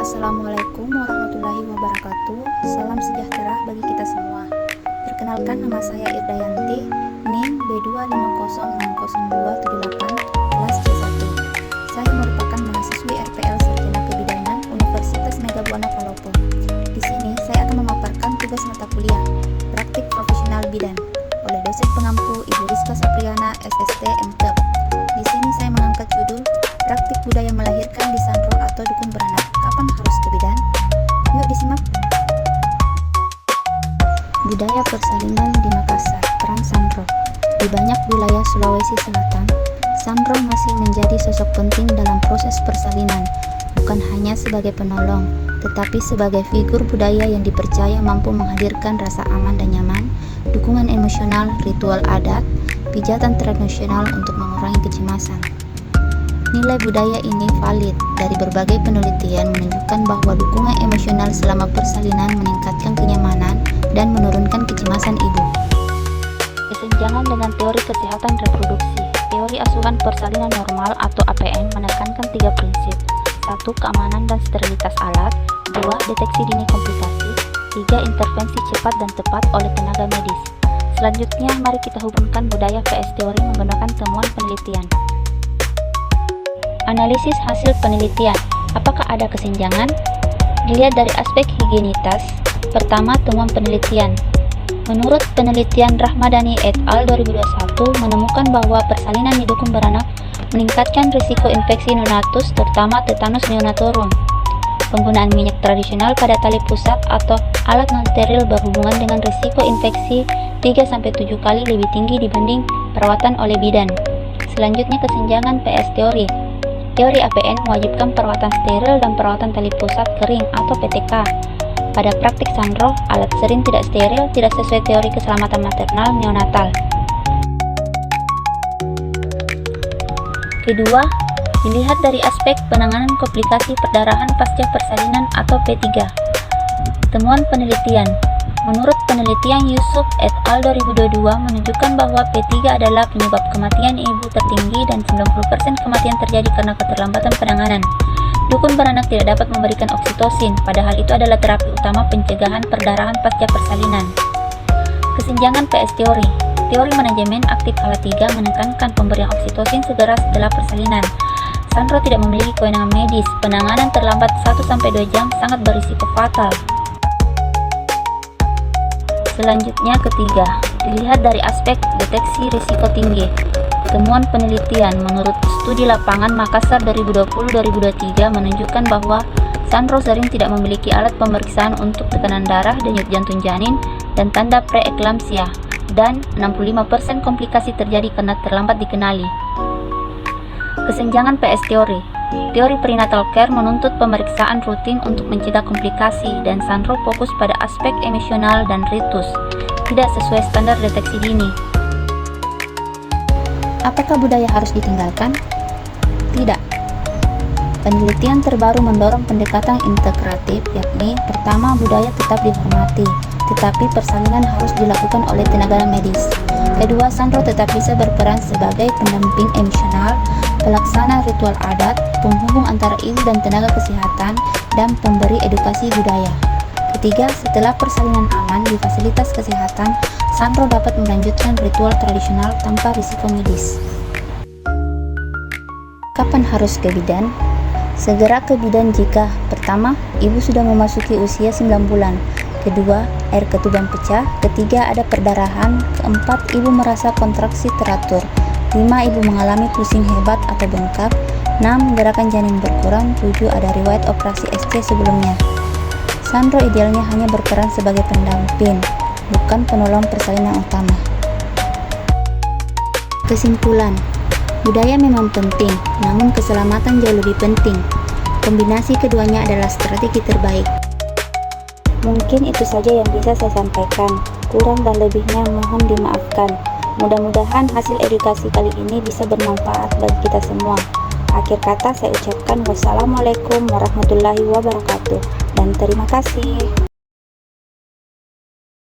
Assalamualaikum warahmatullahi wabarakatuh. Salam sejahtera bagi kita semua. Perkenalkan, nama saya Irdayanti, NIM B250600278, kelas C1. Saya merupakan mahasiswi RPL Sarjana Kebidanan Universitas Megabuana Palopo. Di sini saya akan memaparkan tugas mata kuliah Praktik Profesional Bidan oleh dosen pengampu Ibu Rizka Sapriana, SST, MTEP. Di sini saya mengangkat judul Praktik Budaya Melahirkan di Sandro atau Dukun Beranak. Kapan harus ke bidan? Yuk disimak. Budaya persalinan di Makassar, peran Sandro. Di banyak wilayah Sulawesi Selatan, Sandro masih menjadi sosok penting dalam proses persalinan, bukan hanya sebagai penolong, tetapi sebagai figur budaya yang dipercaya mampu menghadirkan rasa aman dan nyaman, dukungan emosional, ritual adat, pijatan tradisional untuk mengurangi kecemasan. Nilai budaya ini valid dari berbagai penelitian menunjukkan bahwa dukungan emosional selama persalinan meningkatkan kenyamanan dan menurunkan kecemasan ibu. Kesenjangan dengan teori kesehatan reproduksi. Teori asuhan persalinan normal atau APN menekankan 3 prinsip. 1. Keamanan dan sterilitas alat. 2. Deteksi dini komplikasi. 3. Intervensi cepat dan tepat oleh tenaga medis. Selanjutnya, mari kita hubungkan budaya vs teori menggunakan temuan penelitian. Analisis hasil penelitian. Apakah ada kesenjangan? Dilihat dari aspek higienitas. Pertama, temuan penelitian. Menurut penelitian Rahmadani et al. 2021 menemukan bahwa persalinan di dukun beranak meningkatkan risiko infeksi neonatus, terutama tetanus neonatorum. Penggunaan minyak tradisional pada tali pusat atau alat non-steril berhubungan dengan risiko infeksi 3-7 kali lebih tinggi dibanding perawatan oleh bidan. Selanjutnya, kesenjangan PS teori. Teori APN mewajibkan perawatan steril dan perawatan tali pusat kering atau PTK. Pada praktik Sandro, alat serin tidak steril tidak sesuai teori keselamatan maternal neonatal. Kedua, dilihat dari aspek penanganan komplikasi perdarahan pasca persalinan atau P3. Temuan penelitian. Menurut penelitian Yusuf et al. 2022 menunjukkan bahwa P3 adalah penyebab kematian ibu tertinggi dan 90% kematian terjadi karena keterlambatan penanganan. Dukun beranak tidak dapat memberikan oksitosin, padahal itu adalah terapi utama pencegahan perdarahan pasca persalinan. Kesenjangan PS teori. Teori manajemen aktif kala 3 menekankan pemberian oksitosin segera setelah persalinan. Sandro tidak memiliki kewenangan medis. Penanganan terlambat 1-2 jam sangat berisiko fatal. Selanjutnya, ketiga, dilihat dari aspek deteksi risiko tinggi. Temuan penelitian menurut studi lapangan Makassar 2020-2023 menunjukkan bahwa Sandro sering tidak memiliki alat pemeriksaan untuk tekanan darah, denyut jantung janin, dan tanda preeklamsia, dan 65% komplikasi terjadi karena terlambat dikenali. Kesenjangan PS teori. Teori prenatal care menuntut pemeriksaan rutin untuk mencegah komplikasi, dan Sandro fokus pada aspek emosional dan ritus, tidak sesuai standar deteksi dini. Apakah budaya harus ditinggalkan? Tidak. Penelitian terbaru mendorong pendekatan integratif, yakni pertama, budaya tetap dihormati, tetapi persalinan harus dilakukan oleh tenaga medis. Kedua, Sandro tetap bisa berperan sebagai pendamping emosional, pelaksana ritual adat, penghubung antara ibu dan tenaga kesehatan, dan pemberi edukasi budaya. Ketiga, setelah persalinan aman di fasilitas kesehatan, Sandro dapat melanjutkan ritual tradisional tanpa risiko medis. Kapan harus ke bidan? Segera ke bidan jika pertama, ibu sudah memasuki usia 9 bulan. Kedua, air ketuban pecah. Ketiga, ada perdarahan. Keempat, ibu merasa kontraksi teratur. 5. Ibu mengalami pusing hebat atau bengkak. 6. Gerakan janin berkurang. 7. Ada riwayat operasi SC sebelumnya. Sandro idealnya hanya berperan sebagai pendamping, bukan penolong persalinan utama. Kesimpulan, budaya memang penting, namun keselamatan jauh lebih penting. Kombinasi keduanya adalah strategi terbaik. Mungkin itu saja yang bisa saya sampaikan. Kurang dan lebihnya mohon dimaafkan. Mudah-mudahan hasil edukasi kali ini bisa bermanfaat bagi kita semua. Akhir kata saya ucapkan wassalamualaikum warahmatullahi wabarakatuh dan terima kasih.